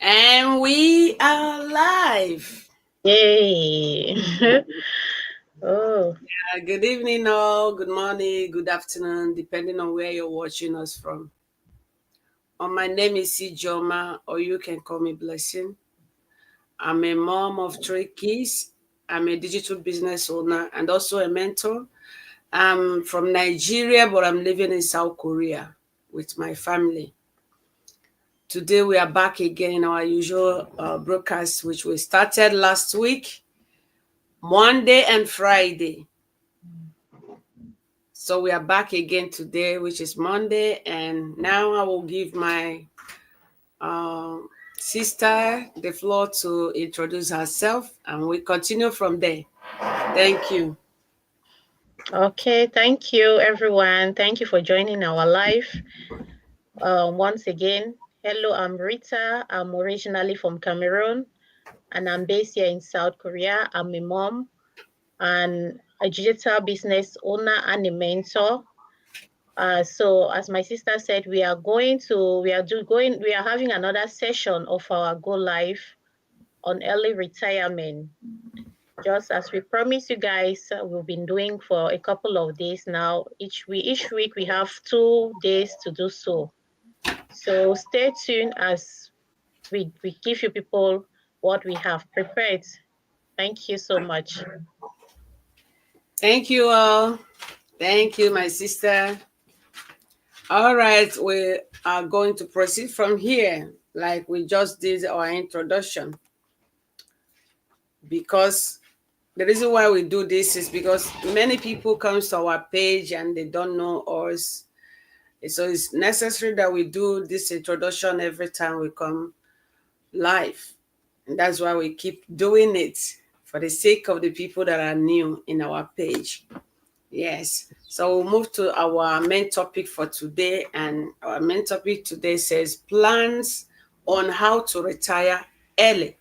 And we are live. Yay. Oh, Good evening, all. Good morning, good afternoon, depending on where you're watching us from. My name is Joma, or you can call me Blessing. I'm a mom of three kids. I'm a digital business owner and also a mentor. I'm from Nigeria, but I'm living in South Korea with my family. Today, we are back again in our usual broadcast, which we started last week, Monday and Friday. So we are back again today, which is Monday, and now I will give my sister the floor to introduce herself, and we continue from there. Thank you. okay. Thank you, everyone. Thank you for joining our live. Once again, hello, I'm Rita. I'm originally from Cameroon and I'm based here in South Korea. I'm a mom and a digital business owner and a mentor. So as my sister said, we are having another session of our Go Live on early retirement. Just as we promised you guys, we've been doing for a couple of days now. Each week we have 2 days to do so. So stay tuned as we give you people what we have prepared. Thank you so much. Thank you all. Thank you, my sister. All right, we are going to proceed from here, like we just did our introduction, because the reason why we do this is because many people come to our page and they don't know us. So it's necessary that we do this introduction every time we come live. And that's why we keep doing it, for the sake of the people that are new in our page. Yes. So we'll move to our main topic for today. And our main topic today says plans on how to retire early.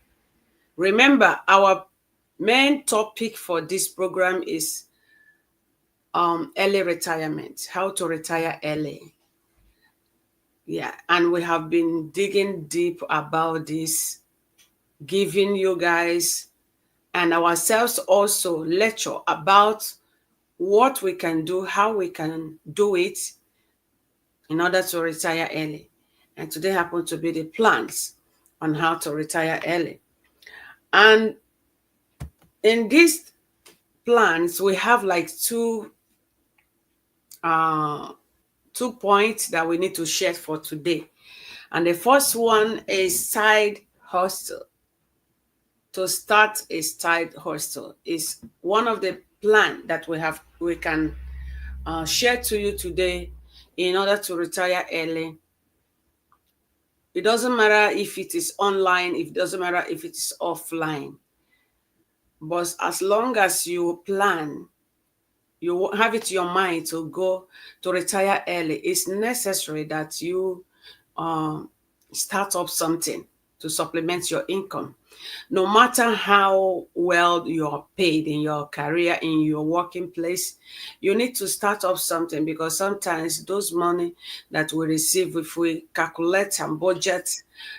Remember, our main topic for this program is early retirement, how to retire early. Yeah, and we have been digging deep about this, giving you guys and ourselves also lecture about what we can do, how we can do it in order to retire early. And today happens to be the plans on how to retire early. And in these plans, we have like uh, 2 points that we need to share for today. And the first one is side hustle. To start a side hustle is one of the plan that we can share to you today in order to retire early. It doesn't matter if it is online, it doesn't matter if it is offline. But as long as you plan, you have it in your mind to go to retire early, it's necessary that you um, start up something to supplement your income. No matter how well you're paid in your career, in your working place, you need to start up something, because sometimes those money that we receive, if we calculate and budget,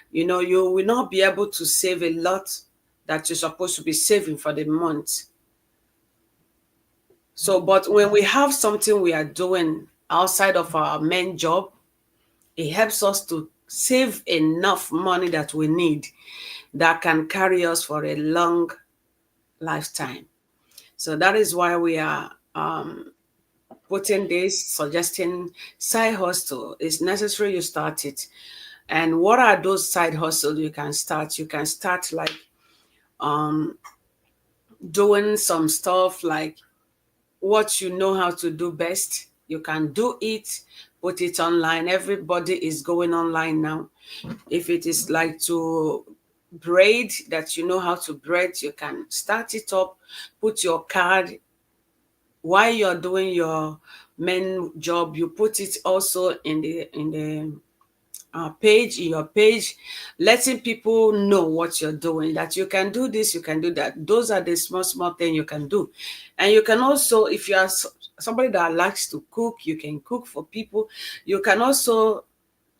you will not be able to save a lot that you're supposed to be saving for the month. So, but when we have something we are doing outside of our main job, it helps us to save enough money that we need, that can carry us for a long lifetime. So that is why we are putting this, suggesting side hustle. It's necessary you start it. And what are those side hustles you can start? You can start like doing some stuff like what you know how to do best. You can do it, put it online. Everybody is going online now. If it is like to braid, that you know how to braid, you can start it up, put your card while you're doing your main job. You put it also in your page, letting people know what you're doing, that you can do this, you can do that. Those are the small things you can do. And you can also, if you are somebody that likes to cook, you can cook for people. You can also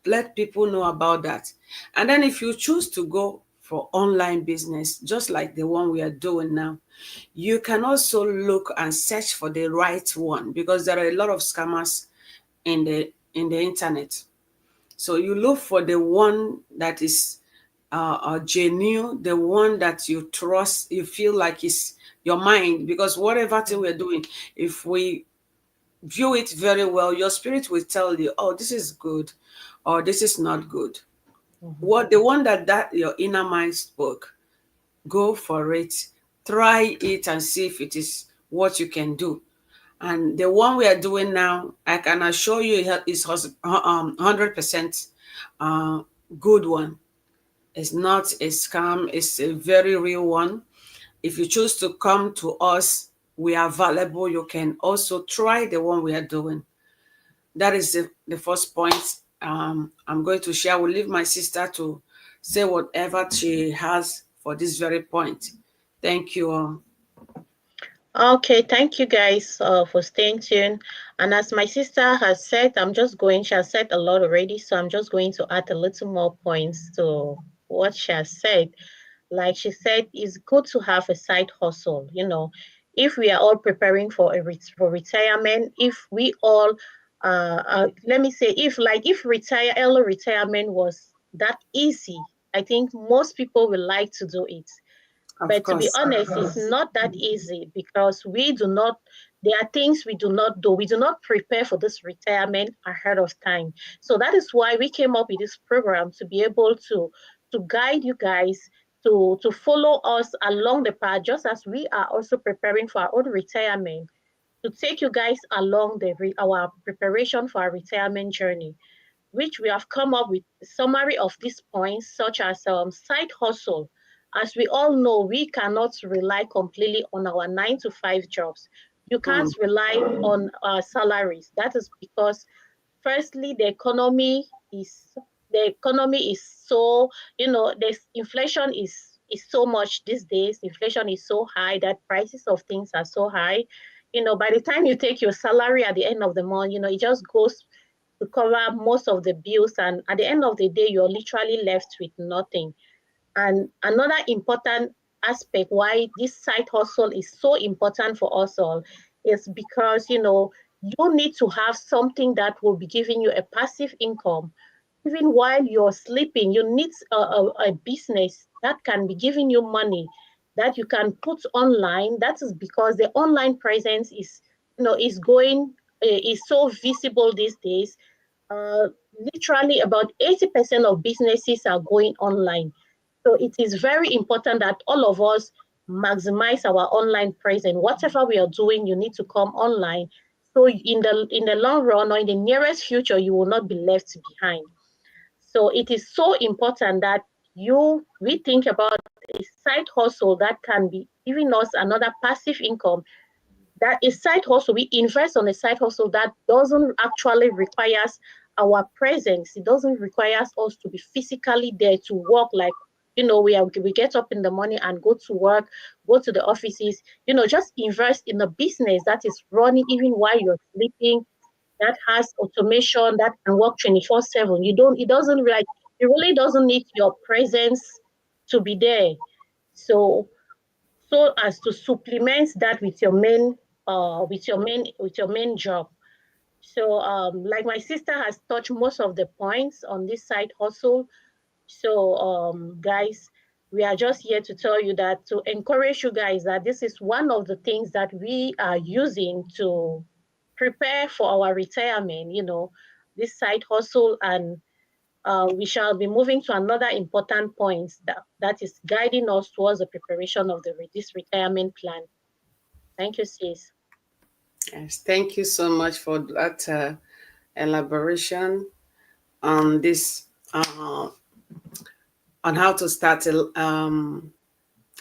let people know about that. And then if you choose to go for online business, just like the one we are doing now, you can also look and search for the right one, because there are a lot of scammers in the internet. So you look for the one that is genuine, the one that you trust, you feel like is your mind. Because whatever thing we're doing, if we view it very well, your spirit will tell you, oh, this is good, or this is not good. Mhm. What the one that your inner mind spoke, go for it, try it and see if it is what you can do. And the one we are doing now, I can assure you is 100% good one. It's not a scam, it's a very real one. If you choose to come to us, we are available. You can also try the one we are doing. That is the first point I'm going to share. I will leave my sister to say whatever she has for this very point. Thank you all. Okay, thank you guys for staying tuned. And as my sister has said, she has said a lot already, so I'm just going to add a little more points to what she has said. Like she said, it's good to have a side hustle. If we are all preparing for for retirement, if we all, let me say, if early retirement was that easy, I think most people will like to do it. Of But to be course. honest, it's not that easy because there are things we do not do. We do not prepare for this retirement ahead of time. So that is why we came up with this program to be able to guide you guys to follow us along the path, just as we are also preparing for our own retirement, to take you guys along our preparation for our retirement journey, which we have come up with a summary of these points, such as side hustle. As we all know, we cannot rely completely on our 9 to 5 jobs. You can't Mm, rely on our salaries. That is because, firstly, the economy is so, there's inflation is so much these days. Inflation is so high that prices of things are so high. By the time you take your salary at the end of the month, it just goes to cover most of the bills. And at the end of the day, you're literally left with nothing. And another important aspect why this side hustle is so important for us all is because, you need to have something that will be giving you a passive income. Even while you're sleeping, you need a business that can be giving you money that you can put online. That is because the online presence is so visible these days. uh, Literally about 80% of businesses are going online. So it is very important that all of us maximize our online presence. Whatever we are doing, you need to come online. So in the long run, or in the nearest future, you will not be left behind. So it is so important that we think about a side hustle that can be giving us another passive income. That is side hustle. We invest on a side hustle that doesn't actually requires our presence. It doesn't require us to be physically there to work. Like, we get up in the morning and go to work, go to the offices. Just invest in a business that is running even while you're sleeping, that has automation that can work 24/7. It really doesn't need your presence to be there. So as to supplement that with your main job. So like my sister has touched most of the points on this side hustle. So guys, we are just here to tell you that, to encourage you guys, that this is one of the things that we are using to prepare for our retirement, this side hustle. And we shall be moving to another important point that is guiding us towards the preparation of this retirement plan. Thank you, sis. yes, thank you so much for that elaboration on this, on how to start a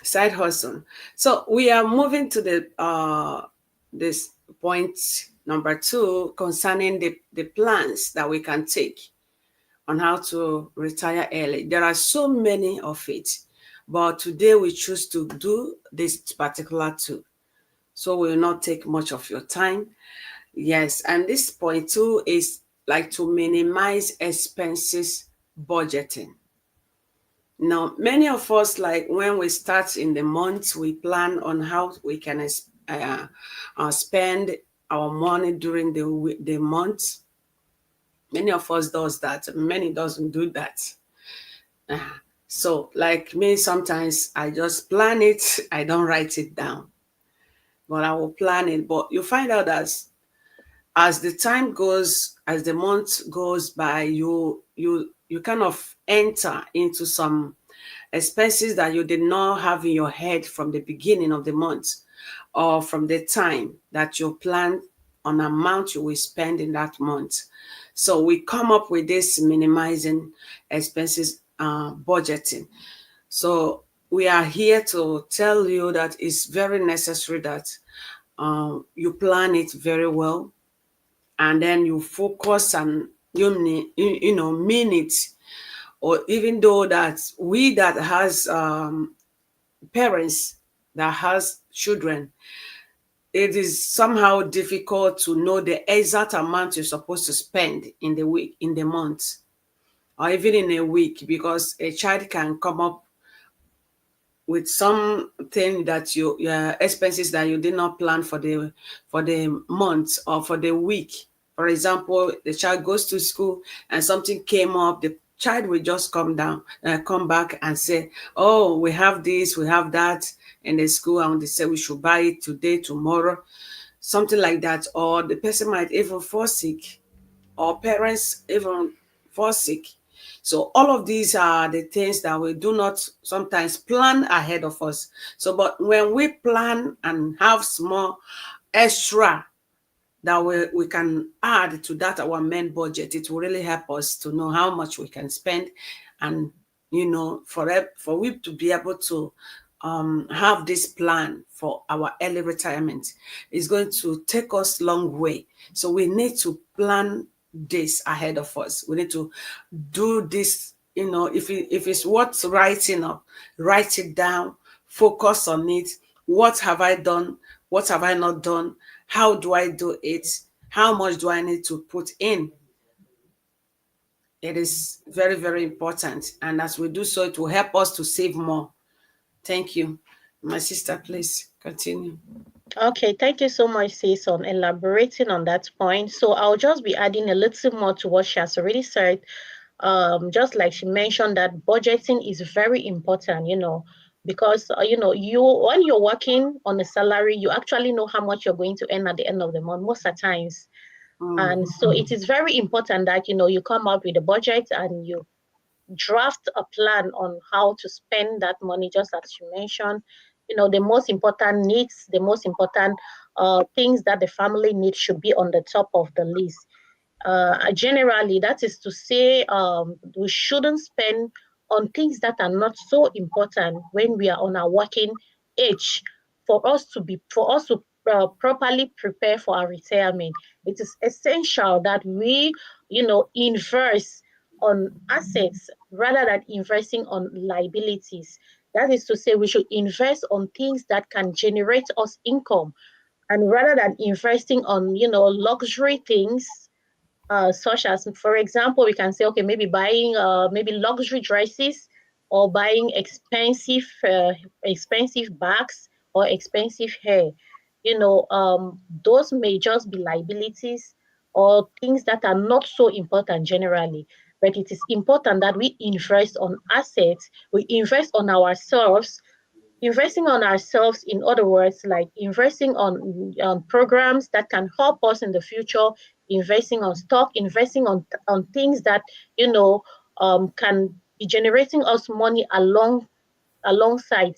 side hustle. So we are moving to this point number 2, concerning the plans that we can take on how to retire early. There are so many of it, but today we choose to do this particular 2. So we will not take much of your time. Yes, and this point 2 is like to minimize expenses budgeting. Now, many of us, like when we start in the month, we plan on how we can spend our money during the month. Many of us does that. Many doesn't do that. So, like me, sometimes I just plan it. I don't write it down, but I will plan it. But you find out that as the time goes, as the month goes by, you kind of enter into some expenses that you did not have in your head from the beginning of the month, or from the time that you plan on amount you will spend in that month. So we come up with this minimizing expenses budgeting. So we are here to tell you that it's very necessary that you plan it very well, and then you focus and mean it. Or even though that we that has parents that has children, it is somehow difficult to know the exact amount you're supposed to spend in the week, in the month, or even in a week, because a child can come up with something that expenses that you did not plan for the month or for the week. For example, the child goes to school and something came up, the child will just come back and say, oh, we have this, we have that in the school, and they say we should buy it today, tomorrow, something like that. Or the person might even fall sick, or parents even fall sick. So all of these are the things that we do not sometimes plan ahead of us. So, but when we plan and have small extra that we can add to that our main budget, it will really help us to know how much we can spend, and for we to be able to have this plan for our early retirement is going to take us long way. So we need to plan this ahead of us. We need to do this. If it's worth writing up, write it down, focus on it. What have I done? What have I not done? How do I do it? How much do I need to put in? It is very, very important. And as we do so, it will help us to save more. Thank you. My sister, please continue. Okay, thank you so much, sis, on elaborating on that point. So I'll just be adding a little more to what she has already said. Just like she mentioned that budgeting is very important, because you when you're working on a salary, you actually know how much you're going to earn at the end of the month most of the times. And so it is very important that you come up with a budget and you draft a plan on how to spend that money, just as you mentioned. The most important needs, the most important things that the family needs should be on the top of the list. Generally, that is to say, we shouldn't spend on things that are not so important when we are on our working age. For us to properly prepare for our retirement, it is essential that we, invest on assets rather than investing on liabilities. That is to say, we should invest on things that can generate us income, and rather than investing on, luxury things, such as, for example, we can say, okay, maybe buying maybe luxury dresses, or buying expensive bags or expensive hair. Those may just be liabilities or things that are not so important generally. But it is important that we invest on assets, we invest on ourselves. Investing on ourselves, in other words, like investing on programs that can help us in the future, investing on stock, investing on things that can be generating us money alongside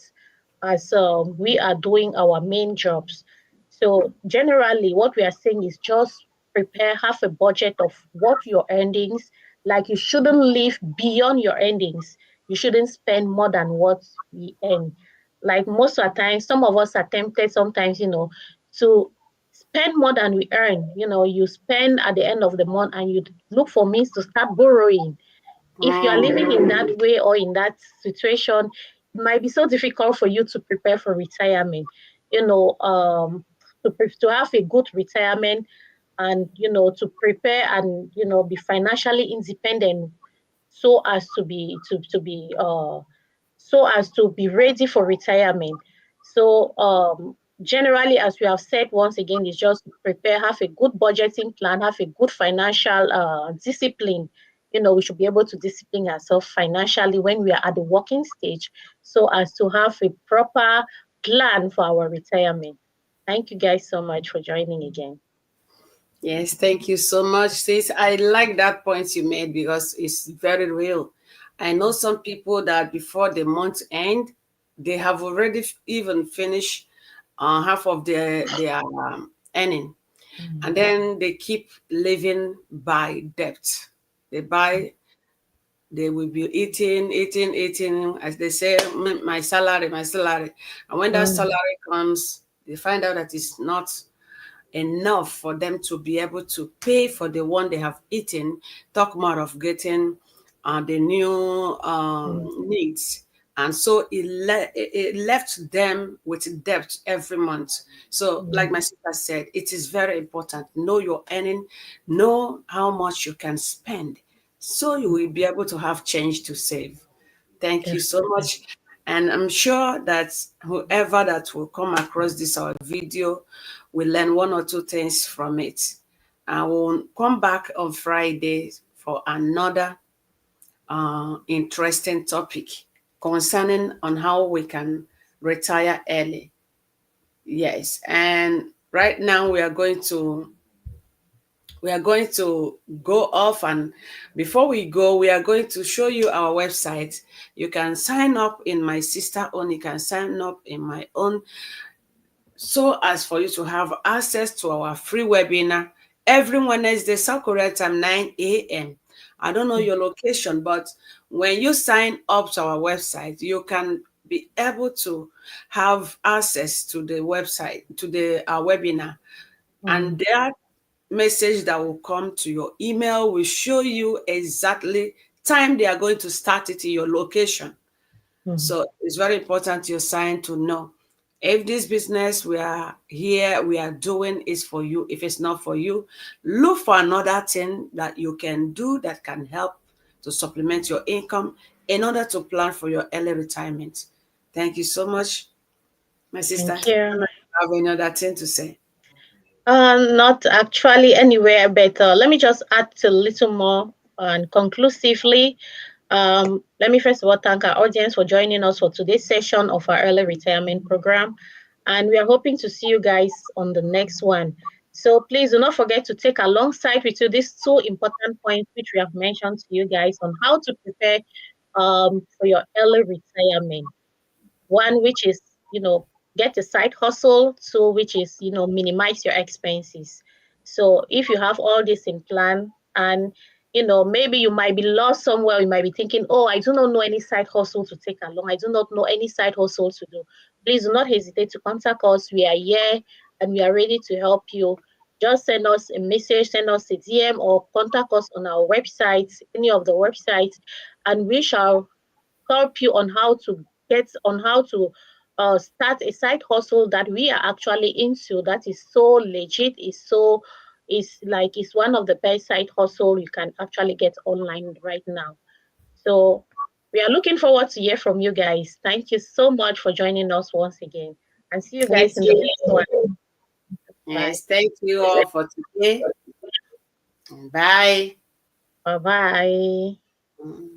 as we are doing our main jobs. So generally, what we are saying is just have a budget of what your earnings. Like, you shouldn't live beyond your earnings. You shouldn't spend more than what we earn. Like, most of the time, some of us are tempted sometimes, to spend more than we earn. You spend at the end of the month and you look for means to start borrowing. If you are living in that way or in that situation, it might be so difficult for you to prepare for retirement. To have a good retirement, and to prepare and be financially independent, so as to be ready for retirement. So generally, as we have said once again, is just prepare, have a good budgeting plan, have a good financial discipline. We should be able to discipline ourselves financially when we are at the working stage, so as to have a proper plan for our retirement. Thank you guys so much for joining again. Yes, thank you so much, sis. I like that point you made because it's very real. I know some people that before the month end, they have already even finished half of their earning, and then they keep living by debt. They buy, they will be eating, as they say, my salary, my salary." And when that Mm, salary comes, they find out that it's not enough for them to be able to pay for the one they have eaten, talk more of getting the new mm, needs. And so it left them with debt every month. So, like mm, my sister said, it is very important. Know your earning, know how much you can spend, so you will be able to have change to save. Thank you so definitely. much. And I'm sure that whoever that will come across this our video will learn one or two things from it. I will come back on Friday for another interesting topic concerning on how we can retire early. Yes, and right now we are going to go off, and before we go, we are going to show you our website. You can sign up in my sister own, you can sign up in my own, so as for you to have access to our free webinar every Wednesday, South Korea time, 9 a.m. I don't know your location, but when you sign up to our website, you can be able to have access to the website, to the webinar, and Mm, there message that will come to your email will show you exactly time they are going to start it in your location. mm, So it's very important you sign to know if this business we are here we are doing is for you. If it's not for you, look for another thing that you can do that can help to supplement your income in order to plan for your early retirement. Thank you so much, my sister. thank I don't you. know if you have another thing to say. Not actually anywhere, but let me just add a little more and conclusively. Let me first of all thank our audience for joining us for today's session of our early retirement program. And we are hoping to see you guys on the next one. So please do not forget to take alongside with you these two important points which we have mentioned to you guys on how to prepare for your early retirement. One, which is, get a side hustle. Two, which is, minimize your expenses. So if you have all this in plan, and maybe you might be lost somewhere, you might be thinking, oh, I do not know any side hustle to take along. I do not know any side hustle to do. Please do not hesitate to contact us. We are here and we are ready to help you. Just send us a message, send us a DM, or contact us on our website, any of the websites, and we shall help you on how to start a side hustle that we are actually into, that is so legit, is one of the best side hustle you can actually get online right now. So we are looking forward to hear from you guys. Thank you so much for joining us once again, and see you Thank guys in the you. next one. Bye. Yes, thank you all for today. Bye. Bye bye. Mm.